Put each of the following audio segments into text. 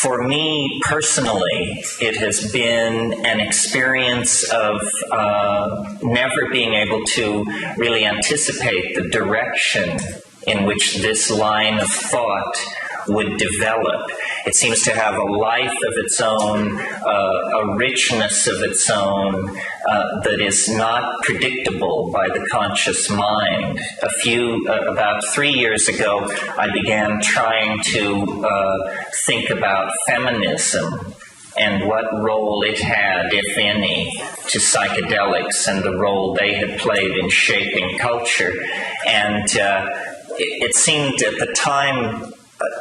For me personally, it has been an experience of never being able to really anticipate the direction in which this line of thought would develop. It seems to have a life of its own, a richness of its own that is not predictable by the conscious mind. About 3 years ago, I began trying to think about feminism and what role it had, if any, to psychedelics and the role they had played in shaping culture. And it seemed at the time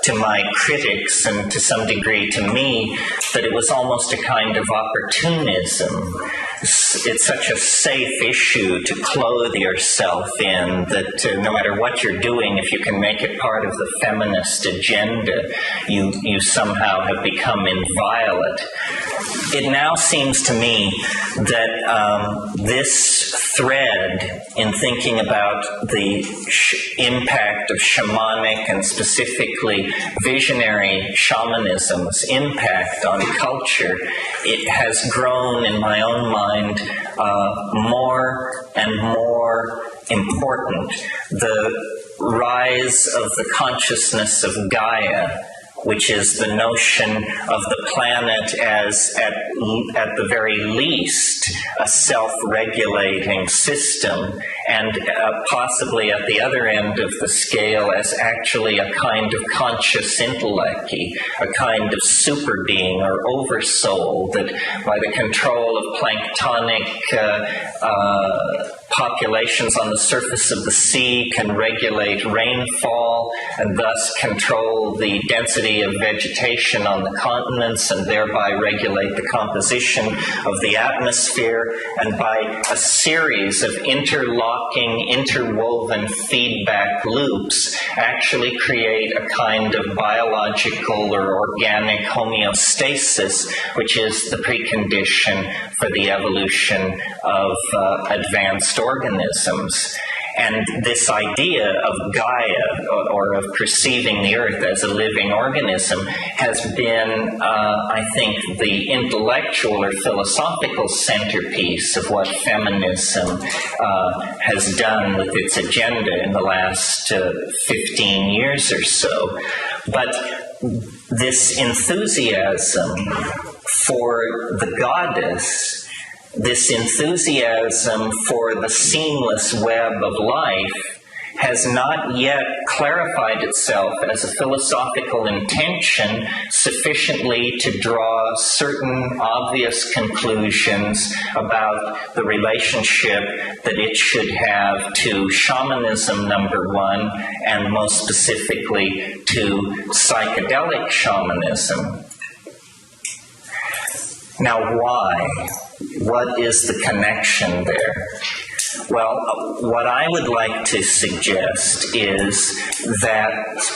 to my critics and to some degree to me that it was almost a kind of opportunism. It's such a safe issue to clothe yourself in that no matter what you're doing, if you can make it part of the feminist agenda, you somehow have become inviolate. It now seems to me that this thread in thinking about the impact of shamanic and specifically visionary shamanism's impact on culture, it has grown in my own mind more and more important. The rise of the consciousness of Gaia, which is the notion of the planet as, at the very least, a self-regulating system, and possibly at the other end of the scale as actually a kind of conscious intellect, a kind of super being or oversoul that by the control of planktonic populations on the surface of the sea can regulate rainfall and thus control the density of vegetation on the continents and thereby regulate the composition of the atmosphere, and by a series of interlocking, interwoven feedback loops actually create a kind of biological or organic homeostasis, which is the precondition for the evolution of advanced organisms. And this idea of Gaia, or of perceiving the Earth as a living organism, has been, I think, the intellectual or philosophical centerpiece of what feminism has done with its agenda in the last 15 years or so. But this enthusiasm for the goddess, this enthusiasm for the seamless web of life, has not yet clarified itself as a philosophical intention sufficiently to draw certain obvious conclusions about the relationship that it should have to shamanism, number one, and most specifically to psychedelic shamanism. Now, why? What is the connection there? Well, what I would like to suggest is that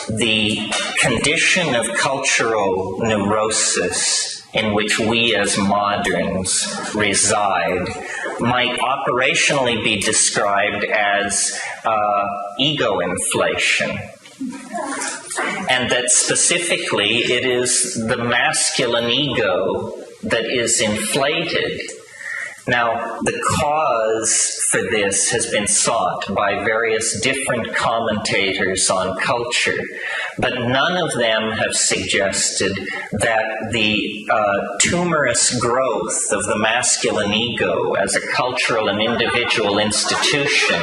the condition of cultural neurosis in which we as moderns reside might operationally be described as ego inflation. And that specifically it is the masculine ego that is inflated. Now, the cause for this has been sought by various different commentators on culture, but none of them have suggested that the tumorous growth of the masculine ego as a cultural and individual institution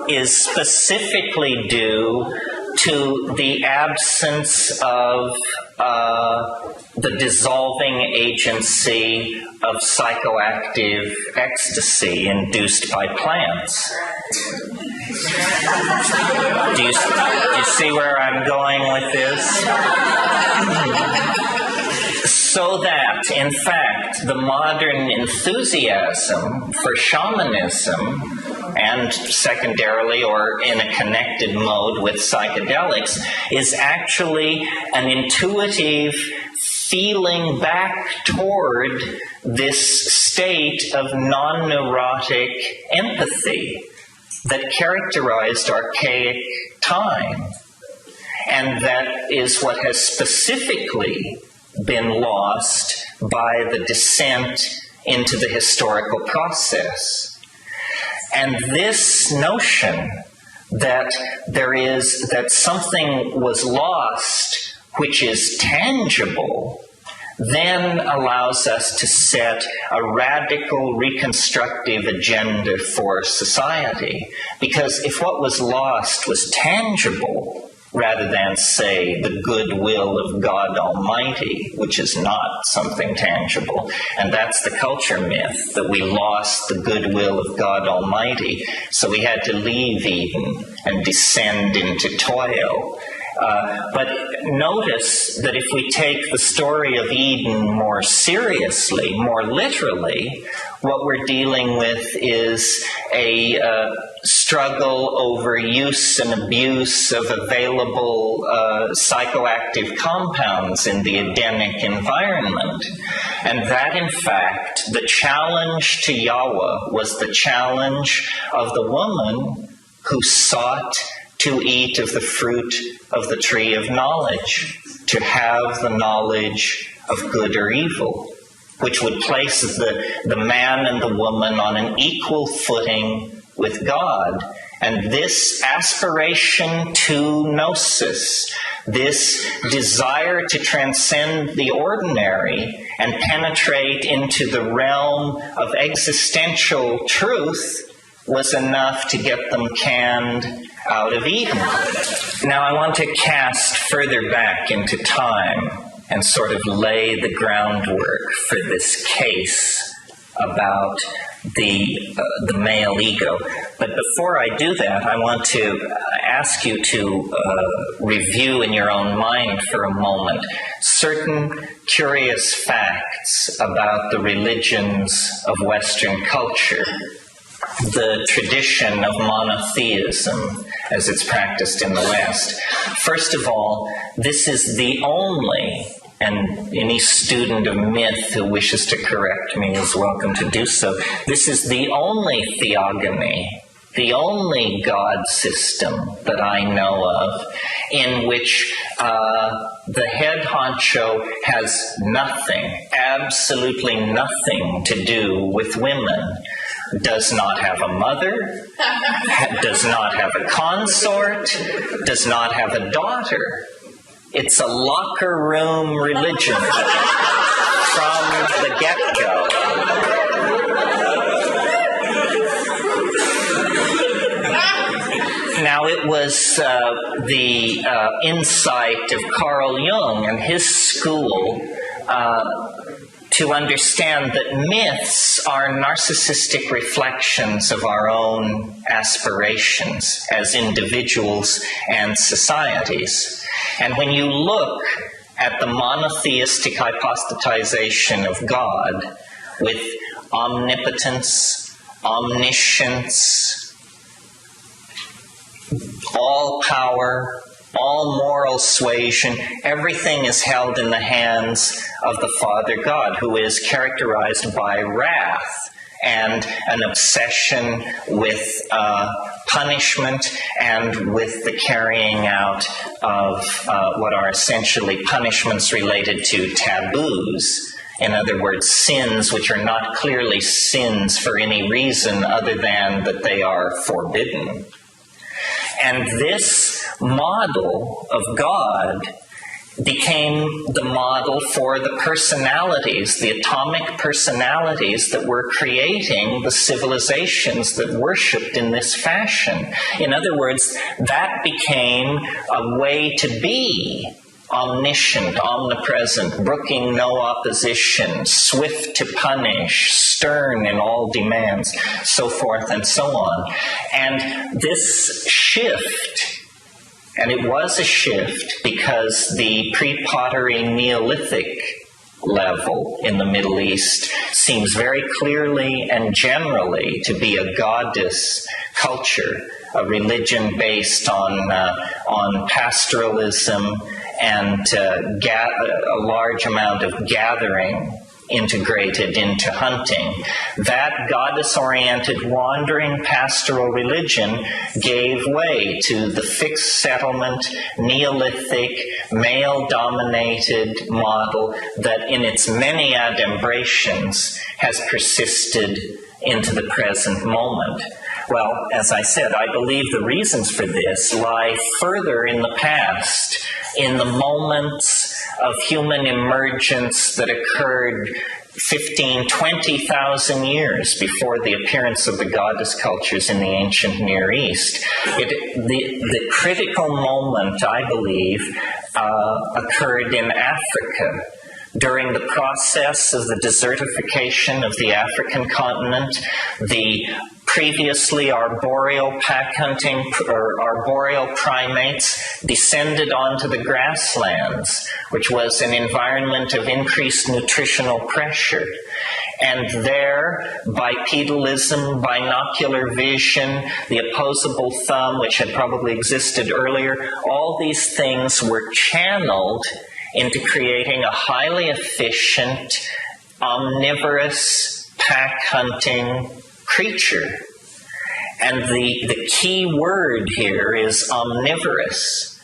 is specifically due to the absence of the dissolving agency of psychoactive ecstasy induced by plants. Do you see where I'm going with this? So that, in fact, the modern enthusiasm for shamanism, and secondarily or in a connected mode with psychedelics, is actually an intuitive feeling back toward this state of non-neurotic empathy that characterized archaic time. and that is what has specifically been lost by the descent into the historical process. And this notion that that something was lost which is tangible then allows us to set a radical reconstructive agenda for society. Because if what was lost was tangible, rather than, say, the goodwill of God Almighty, which is not something tangible, and that's the culture myth, that we lost the goodwill of God Almighty, so we had to leave Eden and descend into toil. But notice that if we take the story of Eden more seriously, more literally, what we're dealing with is a struggle over use and abuse of available psychoactive compounds in the Edenic environment. And that, in fact, the challenge to Yahweh was the challenge of the woman who sought to eat of the fruit of the tree of knowledge, to have the knowledge of good or evil, which would place the man and the woman on an equal footing with God. And this aspiration to gnosis, this desire to transcend the ordinary and penetrate into the realm of existential truth, was enough to get them canned out of Eden. Now I want to cast further back into time and sort of lay the groundwork for this case about the male ego. But before I do that, I want to ask you to review in your own mind for a moment certain curious facts about the religions of Western culture. The tradition of monotheism as it's practiced in the West. First of all, this is the only, and any student of myth who wishes to correct me is welcome to do so, this is the only theogony, the only God system that I know of in which the head honcho has nothing, absolutely nothing to do with women. Does not have a mother, does not have a consort, does not have a daughter. It's a locker room religion from the get-go. Now, it was the insight of Carl Jung and his school to understand that myths are narcissistic reflections of our own aspirations as individuals and societies. And when you look at the monotheistic hypostatization of God with omnipotence, omniscience, all power, all moral suasion, everything is held in the hands of the Father God, who is characterized by wrath and an obsession with punishment and with the carrying out of what are essentially punishments related to taboos. In other words, sins which are not clearly sins for any reason other than that they are forbidden. And this model of God became the model for the personalities, the atomic personalities that were creating the civilizations that worshipped in this fashion. In other words, that became a way to be omniscient, omnipresent, brooking no opposition, swift to punish, stern in all demands, so forth and so on. And this shift, and it was a shift because the pre-pottery Neolithic level in the Middle East seems very clearly and generally to be a goddess culture, a religion based on pastoralism and a large amount of gathering integrated into hunting. That goddess-oriented wandering pastoral religion gave way to the fixed settlement, Neolithic, male-dominated model that in its many adumbrations has persisted into the present moment. Well, as I said, I believe the reasons for this lie further in the past, in the moments of human emergence that occurred 15, 20,000 years before the appearance of the goddess cultures in the ancient Near East. The critical moment, I believe, occurred in Africa during the process of the desertification of the African continent. The previously arboreal pack hunting or arboreal primates descended onto the grasslands, which was an environment of increased nutritional pressure. And there, bipedalism, binocular vision, the opposable thumb, which had probably existed earlier, all these things were channeled into creating a highly efficient, omnivorous, pack-hunting creature. And the key word here is omnivorous.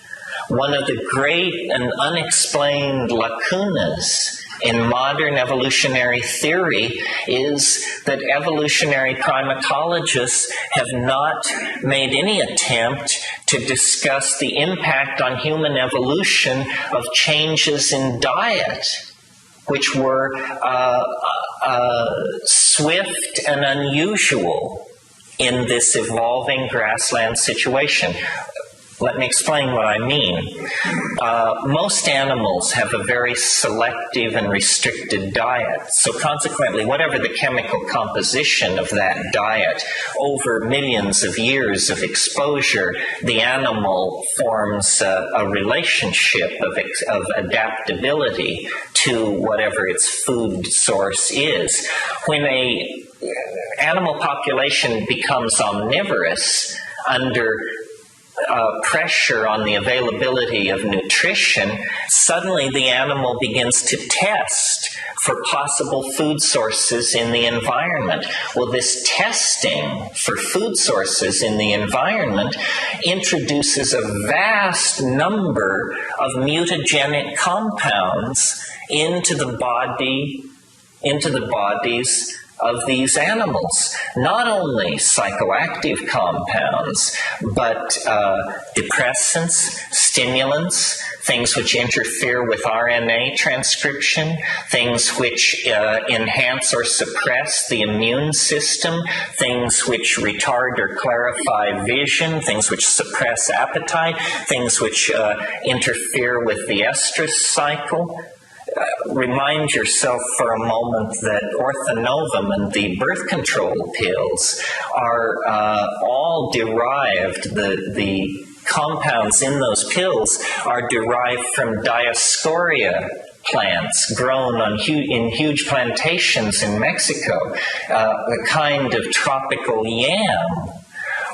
One of the great and unexplained lacunas in modern evolutionary theory is that evolutionary primatologists have not made any attempt to discuss the impact on human evolution of changes in diet, which were swift and unusual in this evolving grassland situation. Let me explain what I mean. Most animals have a very selective and restricted diet. So consequently, whatever the chemical composition of that diet, over millions of years of exposure, the animal forms a relationship of adaptability to whatever its food source is. When an animal population becomes omnivorous under pressure on the availability of nutrition, suddenly the animal begins to test for possible food sources in the environment. Well, this testing for food sources in the environment introduces a vast number of mutagenic compounds into the bodies of these animals. Not only psychoactive compounds, but depressants, stimulants, things which interfere with RNA transcription, things which enhance or suppress the immune system, things which retard or clarify vision, things which suppress appetite, things which interfere with the estrous cycle. Remind yourself for a moment that orthonovum and the birth control pills are all derived, the compounds in those pills are derived from Dioscorea plants grown in huge plantations in Mexico, a kind of tropical yam.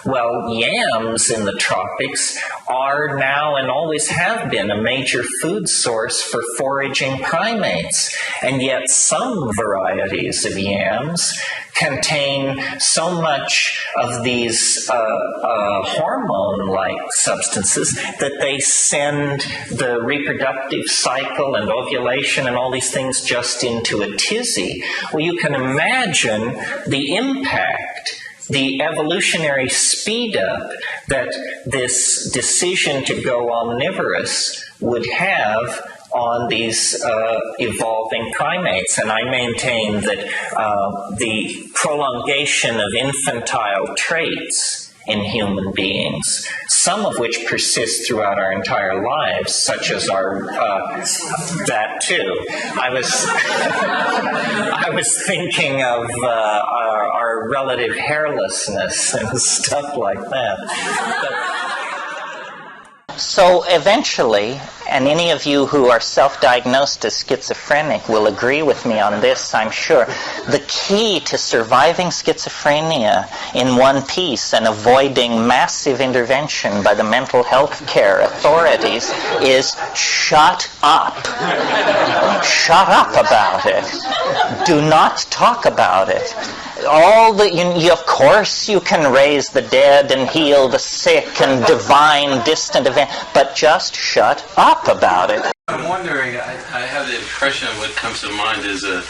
Well, yams in the tropics are now and always have been a major food source for foraging primates, and yet some varieties of yams contain so much of these hormone-like substances that they send the reproductive cycle and ovulation and all these things just into a tizzy. Well, you can imagine the impact, the evolutionary speed up that this decision to go omnivorous would have on these evolving primates. And I maintain that the prolongation of infantile traits in human beings, some of which persist throughout our entire lives, such as our that too. I was thinking of our relative hairlessness and stuff like that. So eventually, and any of you who are self-diagnosed as schizophrenic will agree with me on this, I'm sure, the key to surviving schizophrenia in one piece and avoiding massive intervention by the mental health care authorities is shut up. shut up about it. Do not talk about it. Of course you can raise the dead and heal the sick and divine distant event, but just shut up about it. I'm wondering, I have the impression what comes to mind is a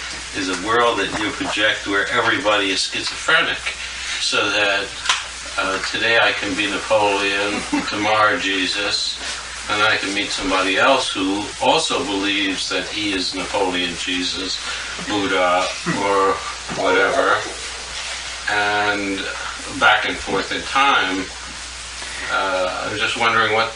world that you project where everybody is schizophrenic, so that today I can be Napoleon, tomorrow Jesus, and I can meet somebody else who also believes that he is Napoleon, Jesus, Buddha, or whatever, and back and forth in time. I'm just wondering what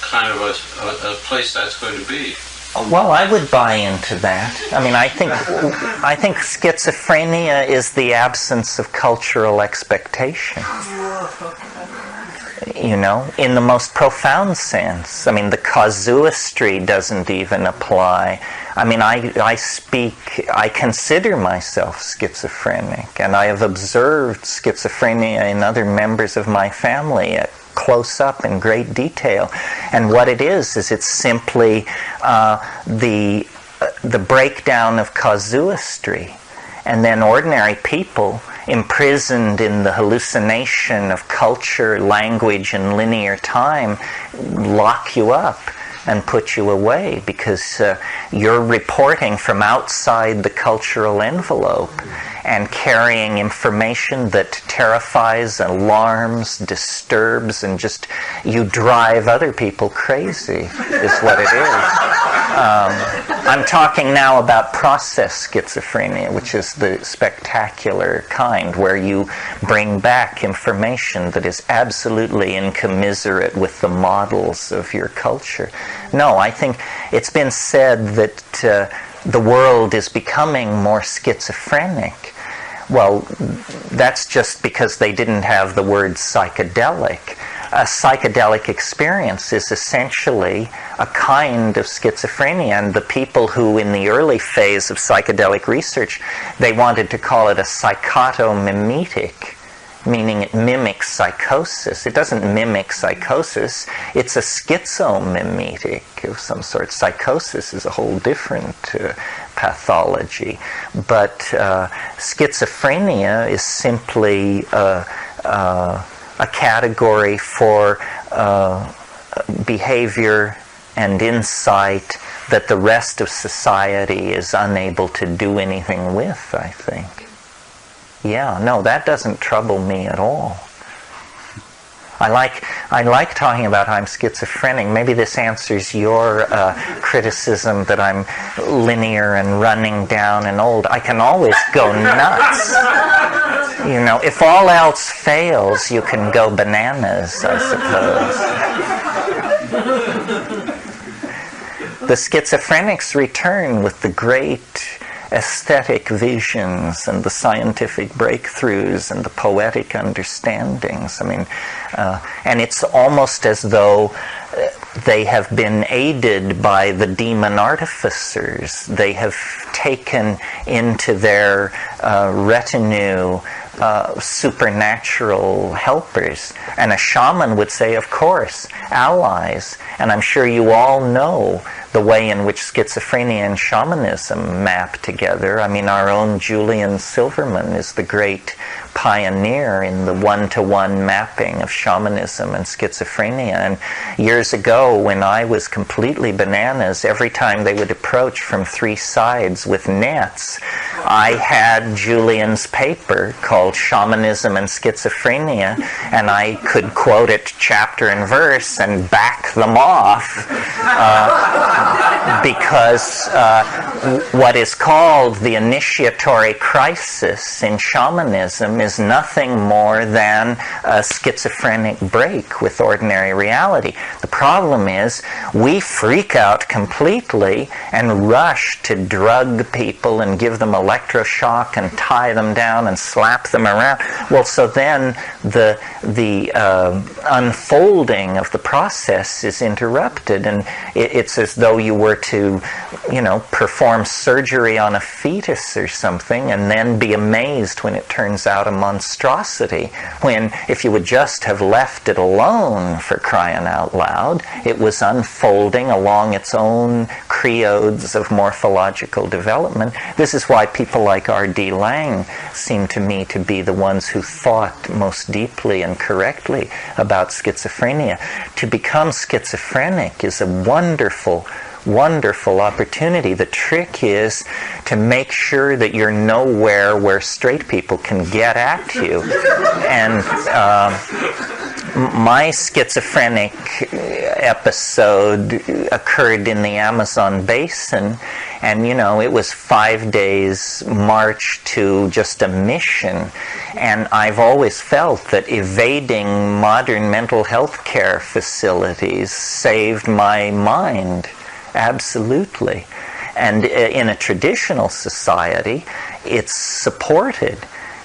kind of a place that's going to be. Well, I would buy into that. I mean, I think schizophrenia is the absence of cultural expectation. You know, in the most profound sense. I mean, the casuistry doesn't even apply. I mean, I consider myself schizophrenic, and I have observed schizophrenia in other members of my family at close up in great detail. And what it is it's simply the breakdown of casuistry. And then ordinary people, imprisoned in the hallucination of culture, language, and linear time, lock you up and put you away because you're reporting from outside the cultural envelope and carrying information that terrifies, alarms, disturbs, and just you drive other people crazy is what it is. I'm talking now about process schizophrenia, which is the spectacular kind where you bring back information that is absolutely incommiserate with the models of your culture. No, I think it's been said that the world is becoming more schizophrenic. Well, that's just because they didn't have the word psychedelic. A psychedelic experience is essentially a kind of schizophrenia, and the people who in the early phase of psychedelic research, they wanted to call it a psychotomimetic, meaning it mimics psychosis. It doesn't mimic psychosis, it's a schizomimetic of some sort. Psychosis is a whole different pathology. But schizophrenia is simply a category for behavior and insight that the rest of society is unable to do anything with, I think. Yeah, no, that doesn't trouble me at all. I like talking about how I'm schizophrenic. Maybe this answers your criticism that I'm linear and running down and old. I can always go nuts. You know, if all else fails, you can go bananas, I suppose. The schizophrenics return with the great aesthetic visions and the scientific breakthroughs and the poetic understandings. I mean, and it's almost as though they have been aided by the demon artificers. They have taken into their retinue supernatural helpers. And a shaman would say, of course, allies. And I'm sure you all know the way in which schizophrenia and shamanism map together. I mean, our own Julian Silverman is the great pioneer in the one-to-one mapping of shamanism and schizophrenia. And years ago, when I was completely bananas, every time they would approach from three sides with nets, I had Julian's paper called Shamanism and Schizophrenia, and I could quote it chapter and verse and back them off because what is called the initiatory crisis in shamanism is nothing more than a schizophrenic break with ordinary reality. The problem is we freak out completely and rush to drug people and give them electroshock and tie them down and slap them around. Well, so then the unfolding of the process is interrupted, and it's as though though you were to, perform surgery on a fetus or something and then be amazed when it turns out a monstrosity. When, if you would just have left it alone, for crying out loud, it was unfolding along its own creodes of morphological development. This is why people like R.D. Laing seem to me to be the ones who thought most deeply and correctly about schizophrenia. To become schizophrenic is a wonderful, wonderful opportunity. The trick is to make sure that you're nowhere where straight people can get at you. And my schizophrenic episode occurred in the Amazon basin, and it was 5 days march to just a mission. And I've always felt that evading modern mental health care facilities saved my mind. Absolutely. And in a traditional society, it's supported.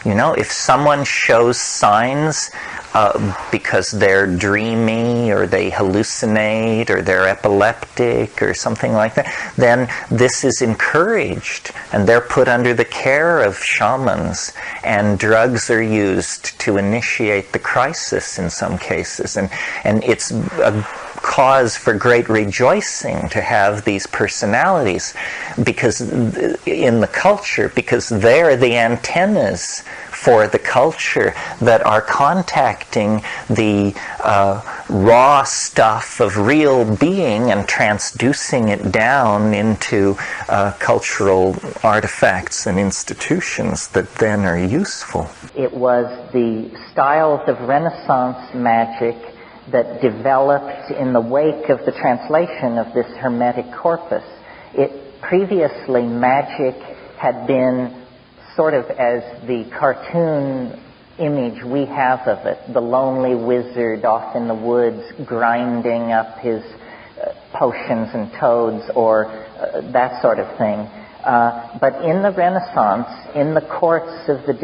If someone shows signs because they're dreamy or they hallucinate or they're epileptic or something like that, then this is encouraged and they're put under the care of shamans, and drugs are used to initiate the crisis in some cases. And it's a cause for great rejoicing to have these personalities because in the culture, because they're the antennas for the culture that are contacting the raw stuff of real being and transducing it down into cultural artifacts and institutions that then are useful. It was the styles of Renaissance magic that developed in the wake of the translation of this Hermetic corpus. Previously, magic had been sort of as the cartoon image we have of it, the lonely wizard off in the woods grinding up his potions and toads, or that sort of thing. But in the Renaissance, in the courts of the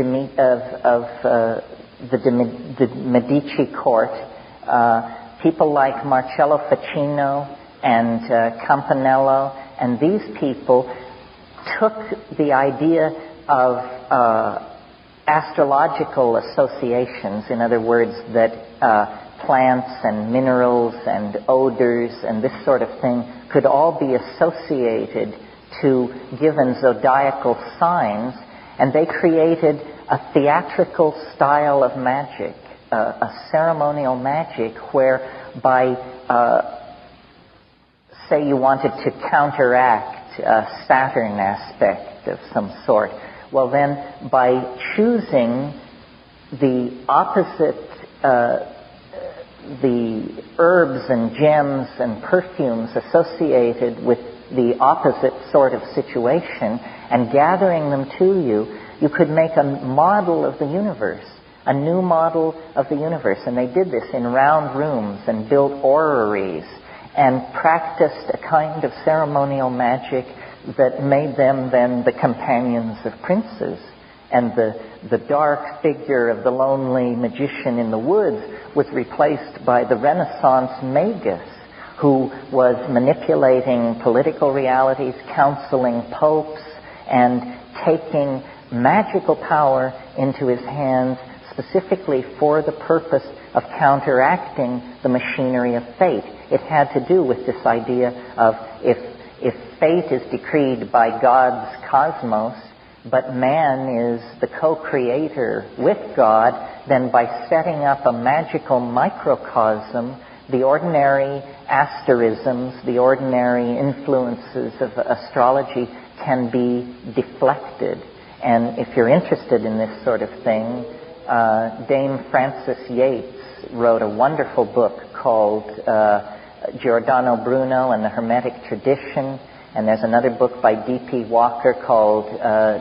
Medici court, people like Marcello Ficino and Campanello, and these people took the idea of astrological associations, in other words, that plants and minerals and odors and this sort of thing could all be associated to given zodiacal signs, and they created a theatrical style of magic, a ceremonial magic whereby, say you wanted to counteract a Saturn aspect of some sort, well then by choosing the opposite, the herbs and gems and perfumes associated with the opposite sort of situation and gathering them to you, you could make a model of the universe, a new model of the universe. And they did this in round rooms and built orreries and practiced a kind of ceremonial magic that made them then the companions of princes. And the dark figure of the lonely magician in the woods was replaced by the Renaissance magus, who was manipulating political realities, counseling popes, and taking magical power into his hands specifically for the purpose of counteracting the machinery of fate. It had to do with this idea of if fate is decreed by God's cosmos, but man is the co-creator with God, then by setting up a magical microcosm, the ordinary asterisms, the ordinary influences of astrology can be deflected. And if you're interested in this sort of thing, Dame Frances Yates wrote a wonderful book called Giordano Bruno and the Hermetic Tradition. And there's another book by D.P. Walker called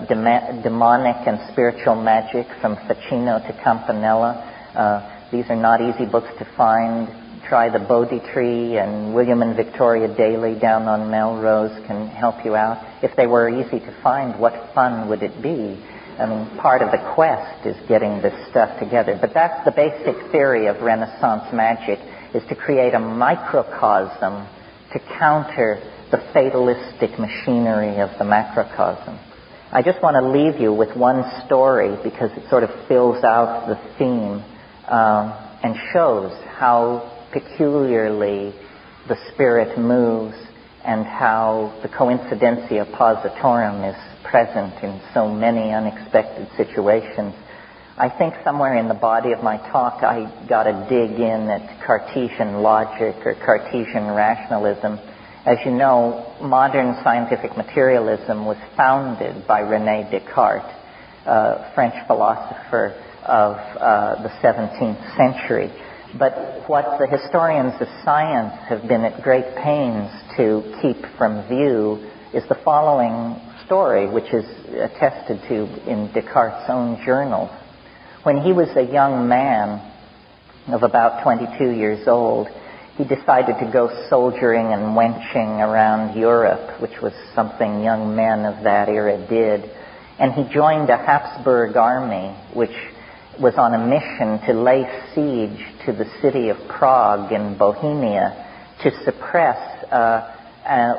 Demonic and Spiritual Magic, from Ficino to Campanella. These are not easy books to find. Try the Bodhi Tree, and William and Victoria Daly down on Melrose can help you out. If they were easy to find, what fun would it be? I mean, part of the quest is getting this stuff together. But that's the basic theory of Renaissance magic, is to create a microcosm to counter the fatalistic machinery of the macrocosm. I just want to leave you with one story because it sort of fills out the theme and shows how peculiarly the spirit moves and how the coincidentia positorum is present in so many unexpected situations. I think somewhere in the body of my talk I got to dig in at Cartesian logic or Cartesian rationalism. As you know, modern scientific materialism was founded by René Descartes, French philosopher of the 17th century. But what the historians of science have been at great pains to keep from view is the following story, which is attested to in Descartes' own journals. When he was a young man of about 22 years old, he decided to go soldiering and wenching around Europe, which was something young men of that era did. And he joined a Habsburg army, which was on a mission to lay siege to the city of Prague in Bohemia to suppress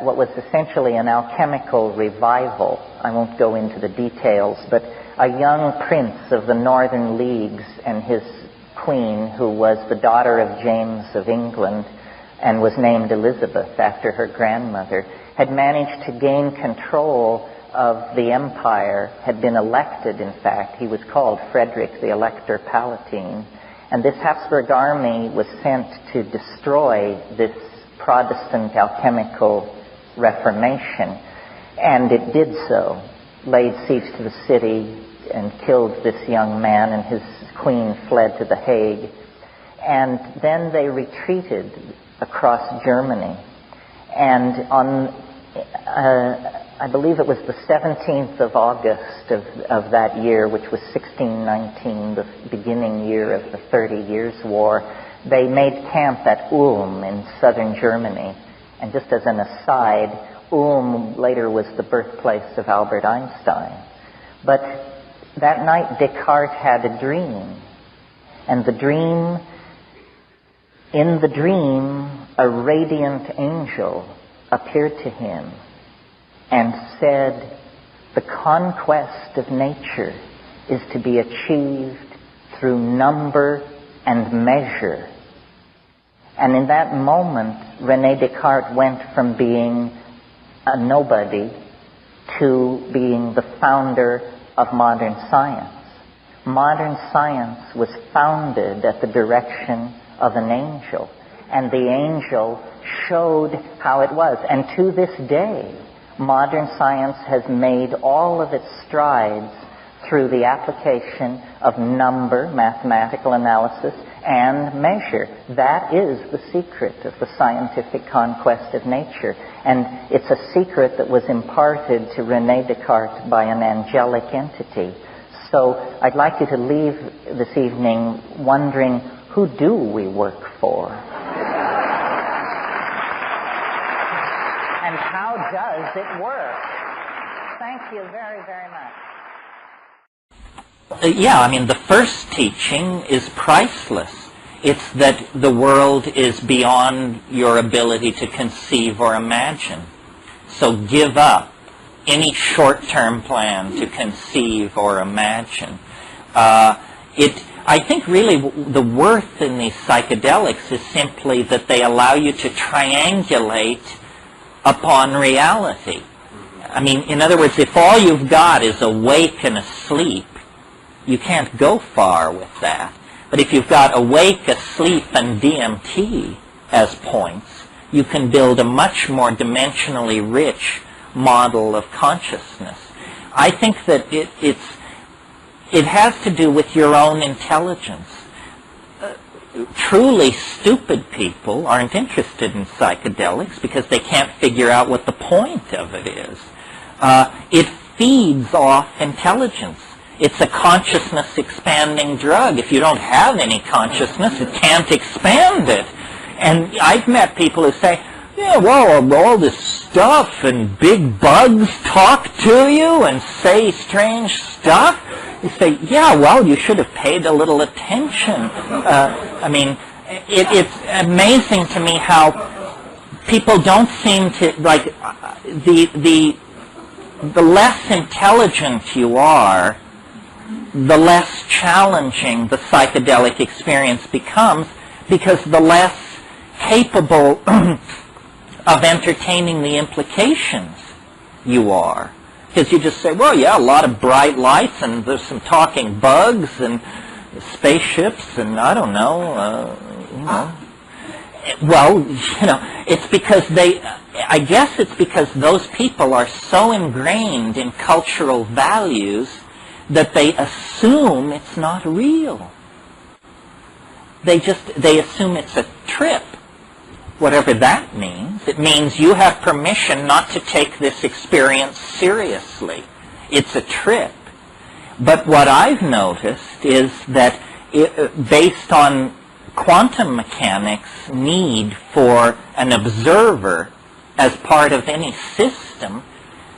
what was essentially an alchemical revival. I won't go into the details, but a young prince of the Northern Leagues and his queen, who was the daughter of James of England and was named Elizabeth after her grandmother, had managed to gain control of the empire, had been elected, in fact. He was called Frederick the Elector Palatine. And this Habsburg army was sent to destroy this Protestant alchemical reformation. And it did so, laid siege to the city and killed this young man, and his queen fled to The Hague. And then they retreated across Germany. And on I believe it was the 17th of August of that year, which was 1619, the beginning year of the 30 Years' War, they made camp at Ulm in southern Germany. And just as an aside, Ulm later was the birthplace of Albert Einstein. But that night Descartes had a dream. And in the dream, a radiant angel appeared to him and said, the conquest of nature is to be achieved through number and measure. And in that moment, René Descartes went from being a nobody to being the founder of modern science. Modern science was founded at the direction of an angel, and the angel showed how it was. And to this day, modern science has made all of its strides through the application of number, mathematical analysis, and measure. That is the secret of the scientific conquest of nature. And it's a secret that was imparted to René Descartes by an angelic entity. So I'd like you to leave this evening wondering, who do we work for? And how does it work? Thank you very, very much. Yeah, I mean, the first teaching is priceless. It's that the world is beyond your ability to conceive or imagine. So give up any short-term plan to conceive or imagine. I think really the worth in these psychedelics is simply that they allow you to triangulate upon reality. I mean, in other words, if all you've got is awake and asleep, you can't go far with that. But if you've got awake, asleep, and DMT as points, you can build a much more dimensionally rich model of consciousness. I think that it has to do with your own intelligence. Truly stupid people aren't interested in psychedelics because they can't figure out what the point of it is. It feeds off intelligence. It's a consciousness expanding drug. If you don't have any consciousness, it can't expand it. And I've met people who say, yeah, well, all this stuff and big bugs talk to you and say strange stuff. You say, yeah, well, you should have paid a little attention. I mean, it's amazing to me how people don't seem to, like, the less intelligent you are, the less challenging the psychedelic experience becomes, because the less capable of entertaining the implications you are. Because you just say, well, yeah, a lot of bright lights, and there's some talking bugs, and spaceships, and I don't know, you know. Well, you know, it's because I guess it's because those people are so ingrained in cultural values that they assume it's not real. They assume it's a trip, whatever that means. It means you have permission not to take this experience seriously. It's a trip. But what I've noticed is that based on quantum mechanics' need for an observer as part of any system,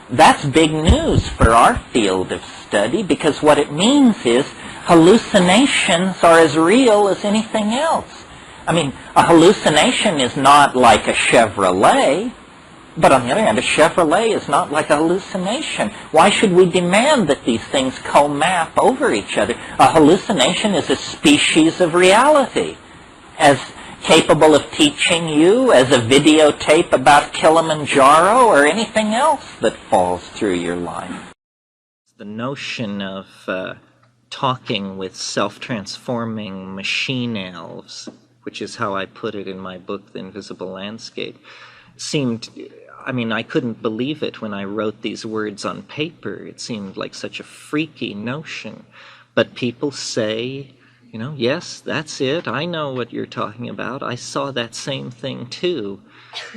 that's big news for our field of study, because what it means is hallucinations are as real as anything else. I mean, a hallucination is not like a Chevrolet, but on the other hand, a Chevrolet is not like a hallucination. Why should we demand that these things co-map over each other? A hallucination is a species of reality, as capable of teaching you as a videotape about Kilimanjaro or anything else that falls through your life. The notion of talking with self-transforming machine elves, which is how I put it in my book, The Invisible Landscape, seemed, I mean, I couldn't believe it when I wrote these words on paper. It seemed like such a freaky notion. But people say, you know, yes, that's it. I know what you're talking about. I saw that same thing too.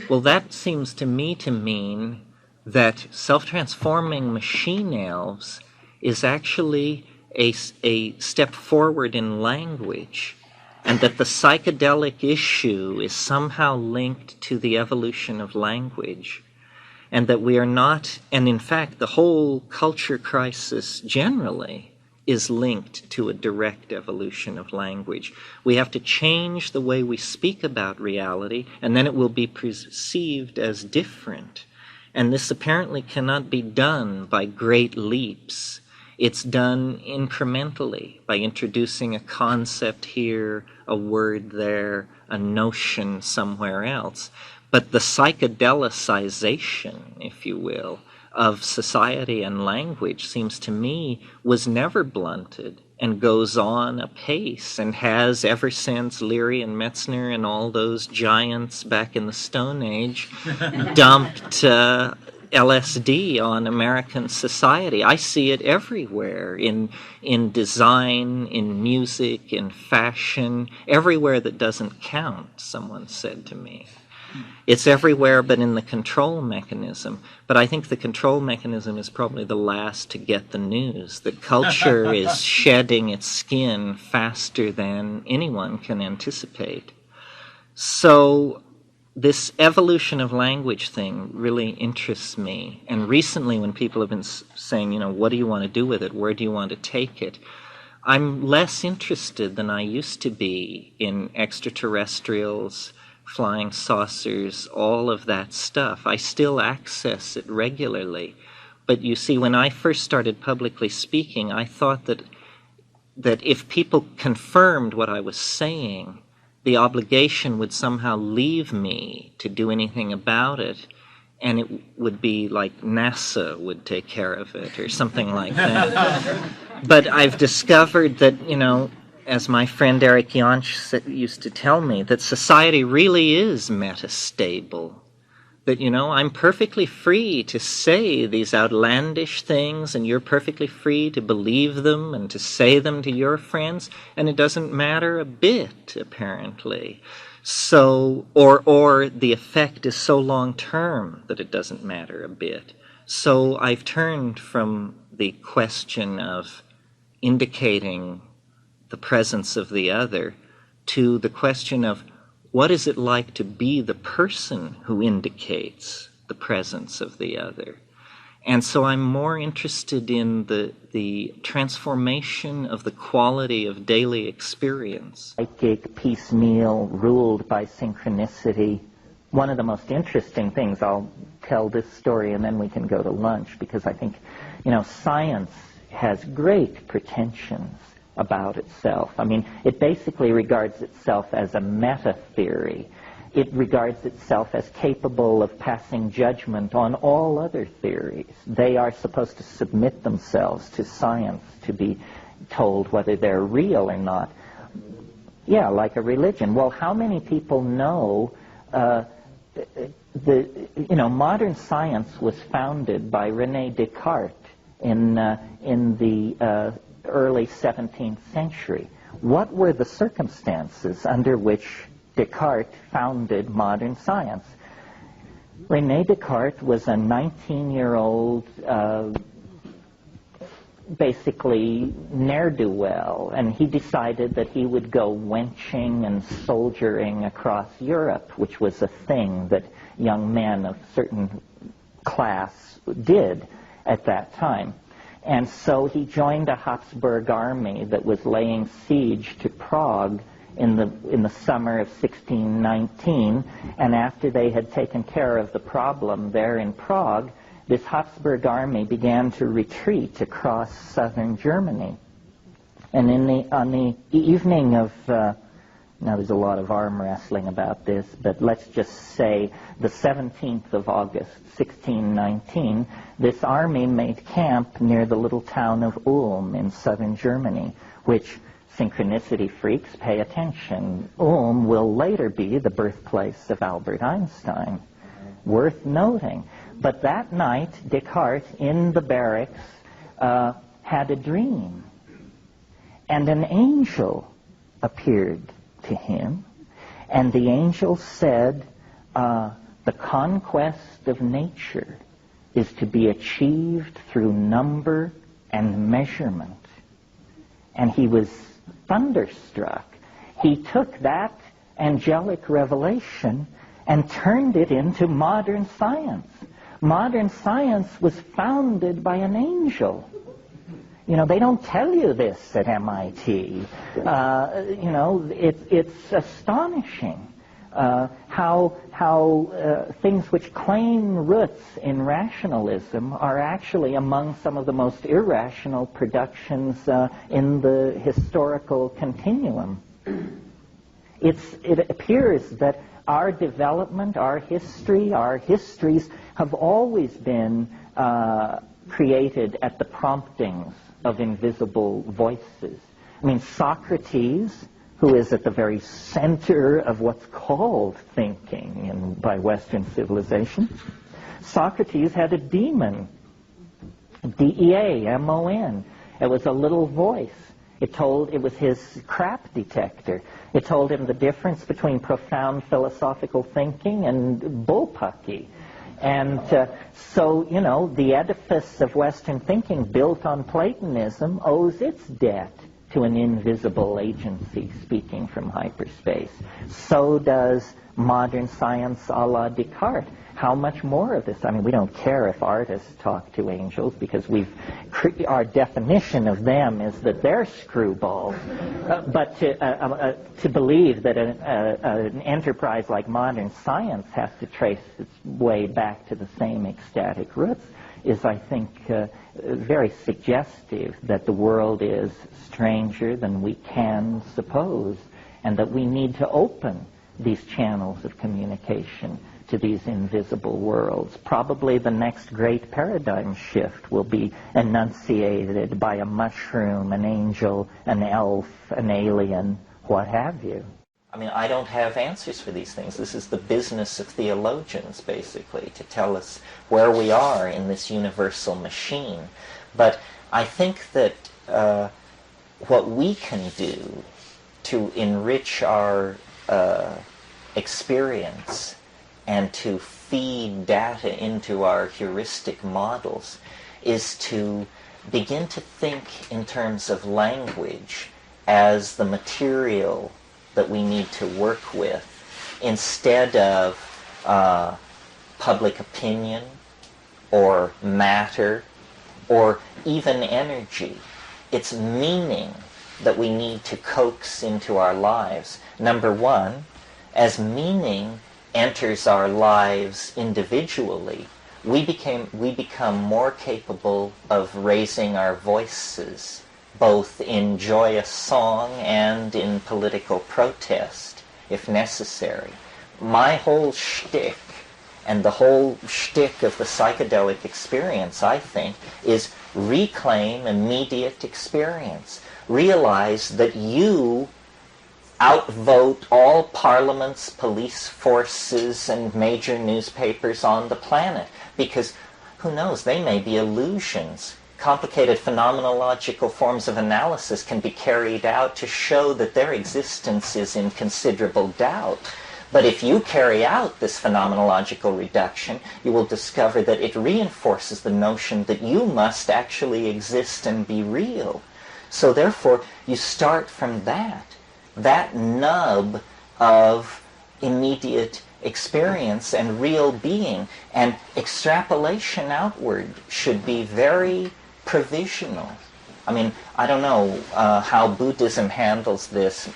Well, that seems to me to mean that self-transforming machine elves is actually a step forward in language, and that the psychedelic issue is somehow linked to the evolution of language, and that we are not, and in fact the whole culture crisis generally is linked to a direct evolution of language. We have to change the way we speak about reality, and then it will be perceived as different. And this apparently cannot be done by great leaps. It's done incrementally, by introducing a concept here, a word there, a notion somewhere else. But the psychedelicization, if you will, of society and language seems to me was never blunted and goes on apace, and has ever since Leary and Metzner and all those giants back in the Stone Age dumped LSD on American society. I see it everywhere, in design, in music, in fashion, everywhere that doesn't count, someone said to me. It's everywhere but in the control mechanism. But I think the control mechanism is probably the last to get the news. That culture is shedding its skin faster than anyone can anticipate. So this evolution of language thing really interests me. And recently when people have been saying, you know, what do you want to do with it? Where do you want to take it? I'm less interested than I used to be in extraterrestrials, flying saucers, all of that stuff. I still access it regularly. But you see, when I first started publicly speaking, I thought that if people confirmed what I was saying, the obligation would somehow leave me to do anything about it, and it would be like NASA would take care of it or something like that. But I've discovered that, you know, as my friend Eric Jansch used to tell me, that society really is metastable. That, you know, I'm perfectly free to say these outlandish things, and you're perfectly free to believe them and to say them to your friends, and it doesn't matter a bit, apparently. So, or the effect is so long-term that it doesn't matter a bit. So I've turned from the question of indicating the presence of the other to the question of what is it like to be the person who indicates the presence of the other. And so I'm more interested in the transformation of the quality of daily experience. Psychic, piecemeal, ruled by synchronicity, one of the most interesting things, I'll tell this story and then we can go to lunch, because I think, science has great pretensions about itself. I mean, it basically regards itself as a meta-theory. It regards itself as capable of passing judgment on all other theories. They are supposed to submit themselves to science to be told whether they're real or not. Yeah, like a religion. Well, how many people know modern science was founded by René Descartes in the early 17th century. What were the circumstances under which Descartes founded modern science? René Descartes was a 19-year-old, basically ne'er-do-well, and he decided that he would go wenching and soldiering across Europe, which was a thing that young men of certain class did at that time. And so he joined a Habsburg army that was laying siege to Prague in the summer of 1619, and after they had taken care of the problem there in Prague, this Habsburg army began to retreat across southern Germany. And on the evening of, now there's a lot of arm wrestling about this, but let's just say the 17th of August, 1619, this army made camp near the little town of Ulm in southern Germany, which, synchronicity freaks, pay attention, Ulm will later be the birthplace of Albert Einstein. Worth noting. But that night, Descartes, in the barracks, had a dream. And an angel appeared to him. And the angel said, the conquest of nature is to be achieved through number and measurement. And he was thunderstruck. He took that angelic revelation and turned it into modern science. Modern science was founded by an angel. They don't tell you this at MIT. It's astonishing how things which claim roots in rationalism are actually among some of the most irrational productions in the historical continuum. It appears that our development, our history, our histories have always been created at the promptings of invisible voices. I mean, Socrates, who is at the very center of what's called thinking by Western civilization, Socrates had a demon, D-E-A-M-O-N. It was a little voice. It was his crap detector. It told him the difference between profound philosophical thinking and bullpucky. And so, the edifice of Western thinking built on Platonism owes its debt to an invisible agency speaking from hyperspace. So does modern science a la Descartes. How much more of this? I mean, we don't care if artists talk to angels because our definition of them is that they're screwballs. But to believe that an enterprise like modern science has to trace its way back to the same ecstatic roots is, I think, very suggestive that the world is stranger than we can suppose, and that we need to open these channels of communication to these invisible worlds. Probably the next great paradigm shift will be enunciated by a mushroom, an angel, an elf, an alien, what have you. I mean, I don't have answers for these things. This is the business of theologians, basically, to tell us where we are in this universal machine. But I think that what we can do to enrich our experience and to feed data into our heuristic models is to begin to think in terms of language as the material that we need to work with, instead of public opinion or matter or even energy. It's meaning that we need to coax into our lives. Number one, as meaning, enters our lives individually, we become more capable of raising our voices, both in joyous song and in political protest, if necessary. My whole shtick, and the whole shtick of the psychedelic experience, I think, is reclaim immediate experience. Realize that you outvote all parliaments, police forces, and major newspapers on the planet. Because, who knows, they may be illusions. Complicated phenomenological forms of analysis can be carried out to show that their existence is in considerable doubt. But if you carry out this phenomenological reduction, you will discover that it reinforces the notion that you must actually exist and be real. So therefore, you start from that nub of immediate experience and real being, and extrapolation outward should be very provisional. I mean, I don't know how Buddhism handles this.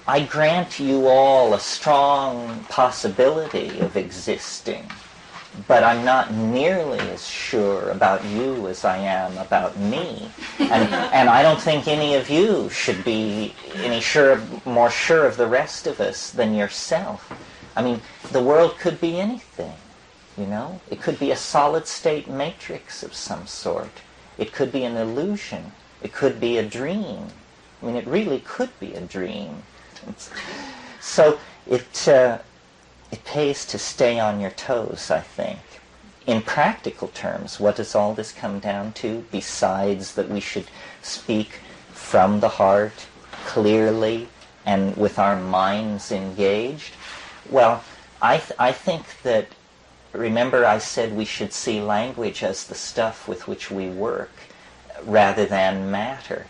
I grant you all a strong possibility of existing, but I'm not nearly as sure about you as I am about me. And I don't think any of you should be more sure of the rest of us than yourself. I mean, the world could be anything, you know? It could be a solid-state matrix of some sort. It could be an illusion. It could be a dream. I mean, it really could be a dream. So it pays to stay on your toes, I think. In practical terms, what does all this come down to, besides that we should speak from the heart, clearly, and with our minds engaged? Well, I think that, remember I said we should see language as the stuff with which we work, rather than matter.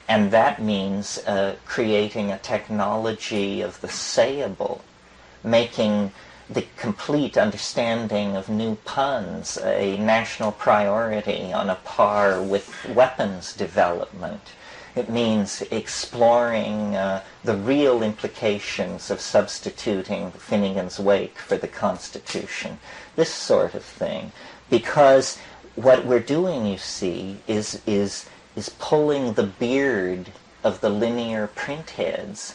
And that means creating a technology of the sayable, making the complete understanding of new puns a national priority on a par with weapons development. It means exploring the real implications of substituting Finnegan's Wake for the Constitution, this sort of thing. Because what we're doing, you see, is pulling the beard of the linear printheads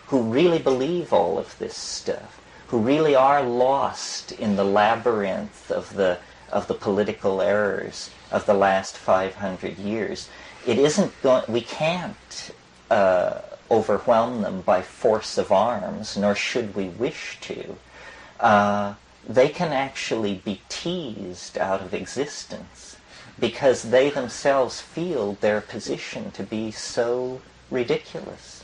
who really believe all of this stuff, who really are lost in the labyrinth of the political errors of the last 500 years. It isn't we can't overwhelm them by force of arms, nor should we wish to. They can actually be teased out of existence, because they themselves feel their position to be so ridiculous.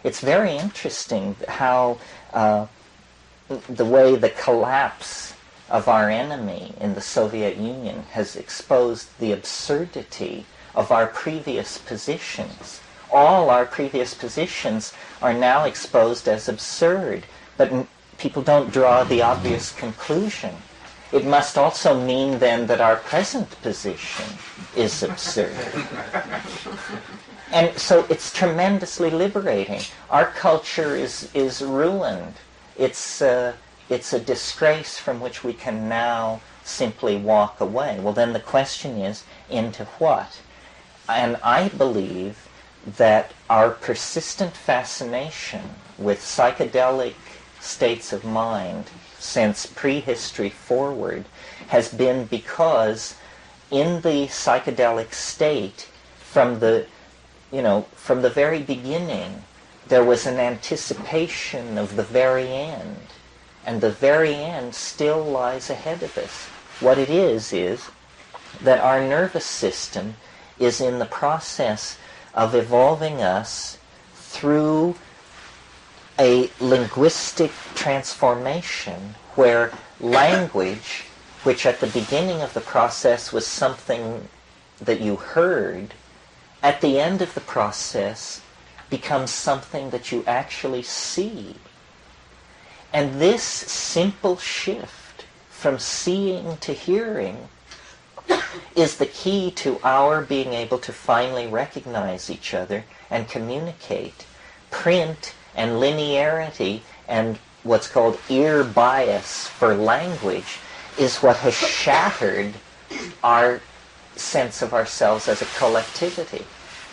It's very interesting how the way the collapse of our enemy in the Soviet Union has exposed the absurdity of our previous positions. All our previous positions are now exposed as absurd, but people don't draw the obvious conclusion. It must also mean then that our present position is absurd. And so it's tremendously liberating. Our culture is ruined. It's a disgrace from which we can now simply walk away. Well, then the question is, into what? And I believe that our persistent fascination with psychedelic states of mind since prehistory forward has been because in the psychedelic state, from the very beginning, there was an anticipation of the very end, and the very end still lies ahead of us. What it is that our nervous system is in the process of evolving us through a linguistic transformation where language, which at the beginning of the process was something that you heard, at the end of the process becomes something that you actually see. And this simple shift from seeing to hearing is the key to our being able to finally recognize each other and communicate. Print and linearity and what's called ear bias for language is what has shattered our sense of ourselves as a collectivity.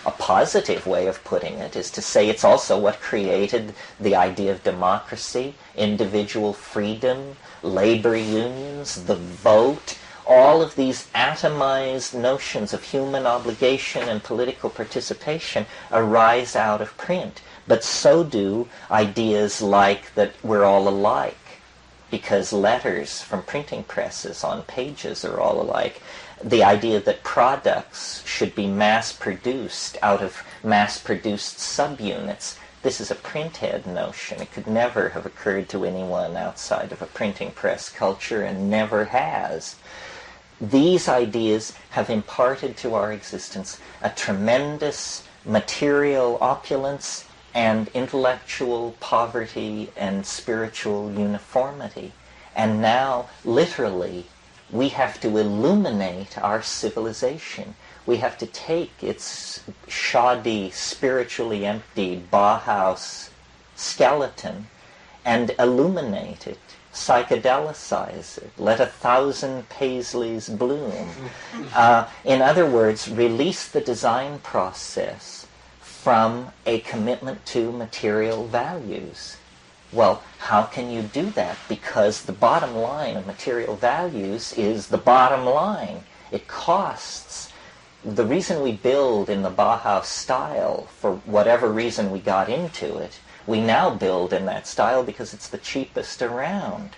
A positive way of putting it is to say it's also what created the idea of democracy, individual freedom, labor unions, the vote. All of these atomized notions of human obligation and political participation arise out of print. But so do ideas like that we're all alike, because letters from printing presses on pages are all alike. The idea that products should be mass-produced out of mass-produced subunits. This is a printhead notion. It could never have occurred to anyone outside of a printing press culture, and never has. These ideas have imparted to our existence a tremendous material opulence and intellectual poverty and spiritual uniformity. And now, literally, we have to illuminate our civilization. We have to take its shoddy, spiritually empty Bauhaus skeleton and illuminate it, psychedelicize it, let 1,000 paisleys bloom. In other words, release the design process from a commitment to material values. Well, how can you do that? Because the bottom line of material values is the bottom line. It costs. The reason we build in the Bauhaus style, for whatever reason we got into it, we now build in that style because it's the cheapest around.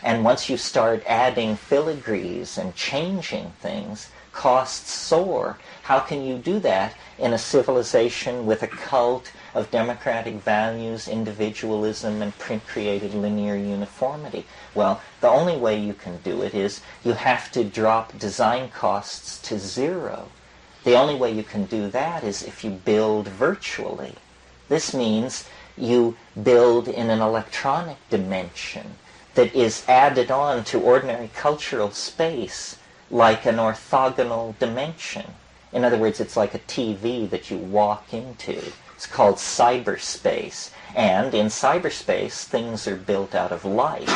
And once you start adding filigrees and changing things, costs soar. How can you do that in a civilization with a cult of democratic values, individualism, and print-created linear uniformity? Well, the only way you can do it is you have to drop design costs to zero. The only way you can do that is if you build virtually. This means you build in an electronic dimension that is added on to ordinary cultural space like an orthogonal dimension. In other words, it's like a TV that you walk into. It's called cyberspace. And in cyberspace, things are built out of light.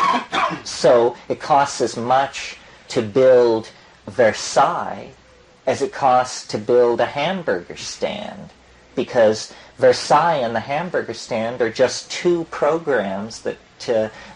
So it costs as much to build Versailles as it costs to build a hamburger stand. Because Versailles and the hamburger stand are just two programs that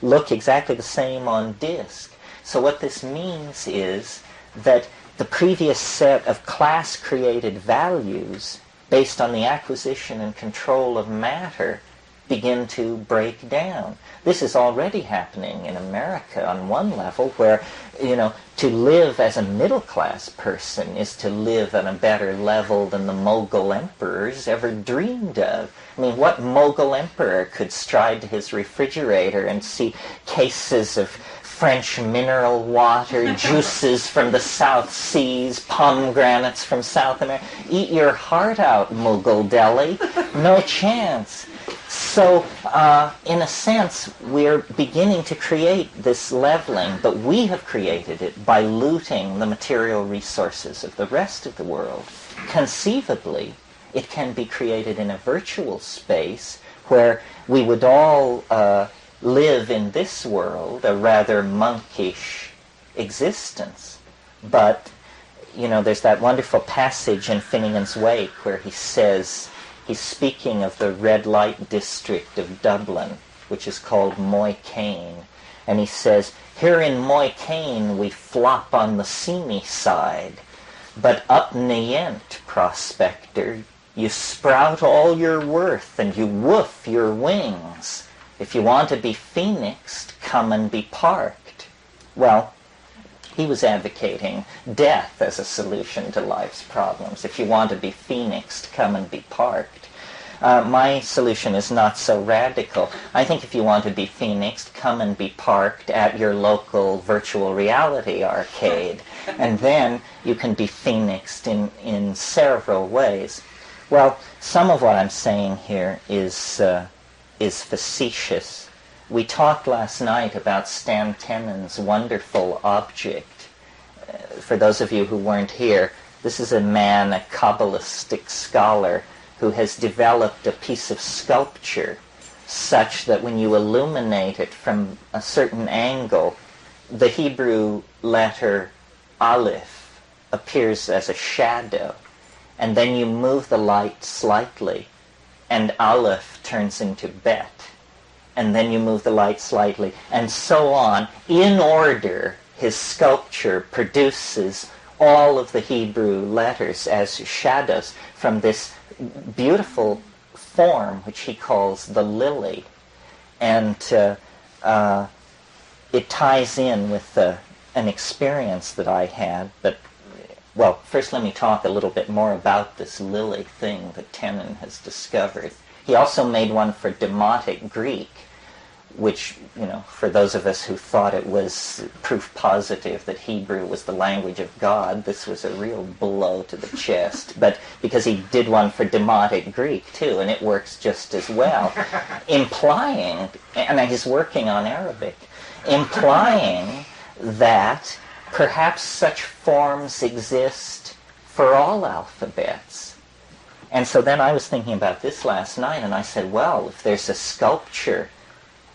look exactly the same on disk. So what this means is that the previous set of class-created values based on the acquisition and control of matter begin to break down. This is already happening in America on one level where, to live as a middle-class person is to live on a better level than the Mughal emperors ever dreamed of. I mean, what Mughal emperor could stride to his refrigerator and see cases of French mineral water, juices from the South Seas, pomegranates from South America? Eat your heart out, Mughal Delhi. No chance. So, in a sense, we're beginning to create this leveling, but we have created it by looting the material resources of the rest of the world. Conceivably, it can be created in a virtual space where we would all live in this world, a rather monkish existence. But, there's that wonderful passage in Finnegan's Wake where he says, he's speaking of the red light district of Dublin, which is called Moycane. And he says, here in Moycane we flop on the seamy side, but up Nient, prospector, you sprout all your worth and you woof your wings. If you want to be phoenixed, come and be parked. Well, he was advocating death as a solution to life's problems. If you want to be phoenixed, come and be parked. My solution is not so radical. I think if you want to be phoenixed, come and be parked at your local virtual reality arcade. And then you can be phoenixed in several ways. Well, some of what I'm saying here is facetious. We talked last night about Stan Tenon's wonderful object. For those of you who weren't here, this is a man, a Kabbalistic scholar, who has developed a piece of sculpture such that when you illuminate it from a certain angle, the Hebrew letter Aleph appears as a shadow, and then you move the light slightly, and Aleph turns into Bet, and then you move the light slightly, and so on. In order, his sculpture produces all of the Hebrew letters as shadows from this beautiful form, which he calls the lily. And it ties in with an experience that I had. But, well, first let me talk a little bit more about this lily thing that Tenon has discovered. He also made one for Demotic Greek, which, you know, for those of us who thought it was proof positive that Hebrew was the language of God, this was a real blow to the chest. But because he did one for Demotic Greek, too, and it works just as well, implying, and he's working on Arabic, implying that perhaps such forms exist for all alphabets. And so then I was thinking about this last night, and I said, well, if there's a sculpture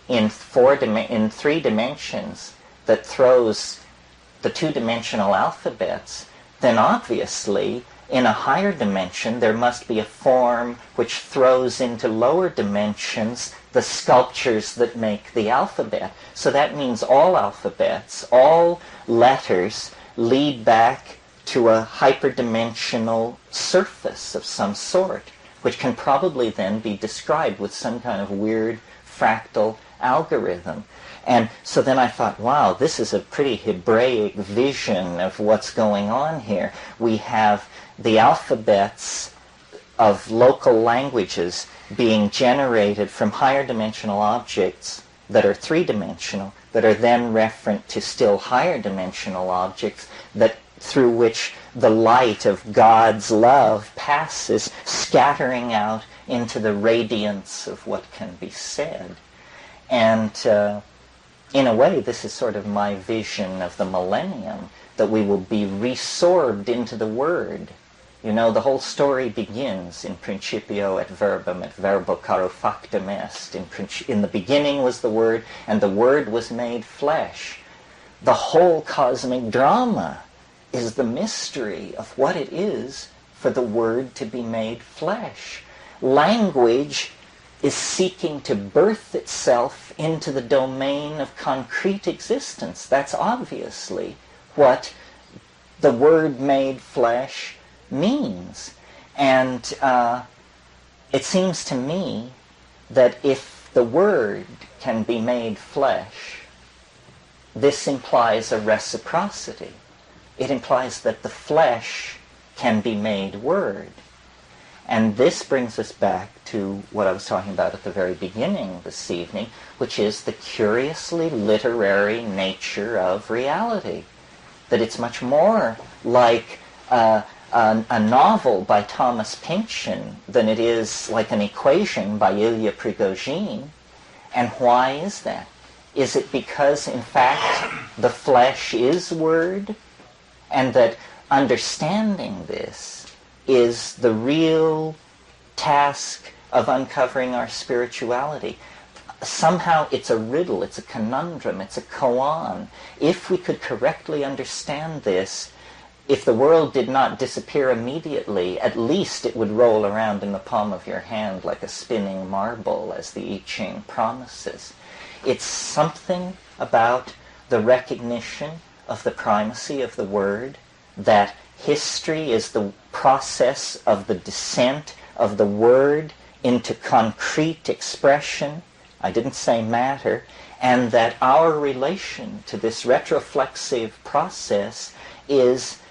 in 3 dimensions that throws the 2-dimensional alphabets, then obviously in a higher dimension there must be a form which throws into lower dimensions the sculptures that make the alphabet. So that means all alphabets, all letters lead back to a hyperdimensional surface of some sort, which can probably then be described with some kind of weird fractal algorithm. And so then I thought, wow, this is a pretty Hebraic vision of what's going on here. We have the alphabets of local languages being generated from higher dimensional objects that are 3-dimensional, that are then referent to still higher dimensional objects that through which the light of God's love passes, scattering out into the radiance of what can be said. And in a way, this is sort of my vision of the millennium, that we will be resorbed into the Word. You know, the whole story begins in principio et verbum, et verbo caro factum est. In the beginning was the Word, and the Word was made flesh. The whole cosmic drama is the mystery of what it is for the Word to be made flesh. Language is seeking to birth itself into the domain of concrete existence. That's obviously what the Word made flesh means. And it seems to me that if the Word can be made flesh, this implies a reciprocity. It implies that the flesh can be made Word. And this brings us back to what I was talking about at the very beginning this evening, which is the curiously literary nature of reality. That it's much more like a novel by Thomas Pynchon than it is like an equation by Ilya Prigogine. And why is that? Is it because, in fact, the flesh is Word, and that understanding this is the real task of uncovering our spirituality? Somehow it's a riddle, it's a conundrum, it's a koan. If we could correctly understand this, if the world did not disappear immediately, at least it would roll around in the palm of your hand like a spinning marble, as the I Ching promises. It's something about the recognition of the primacy of the Word, that history is the process of the descent of the Word into concrete expression. I didn't say matter. And that our relation to this retroflexive process is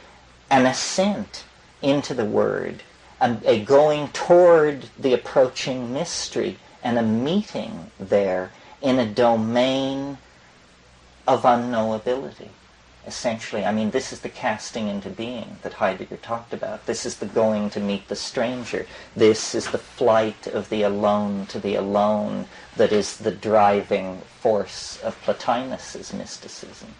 an ascent into the Word, a going toward the approaching mystery, and a meeting there in a domain of unknowability. Essentially, I mean, this is the casting into being that Heidegger talked about. This is the going to meet the stranger. This is the flight of the alone to the alone that is the driving force of Plotinus's mysticism.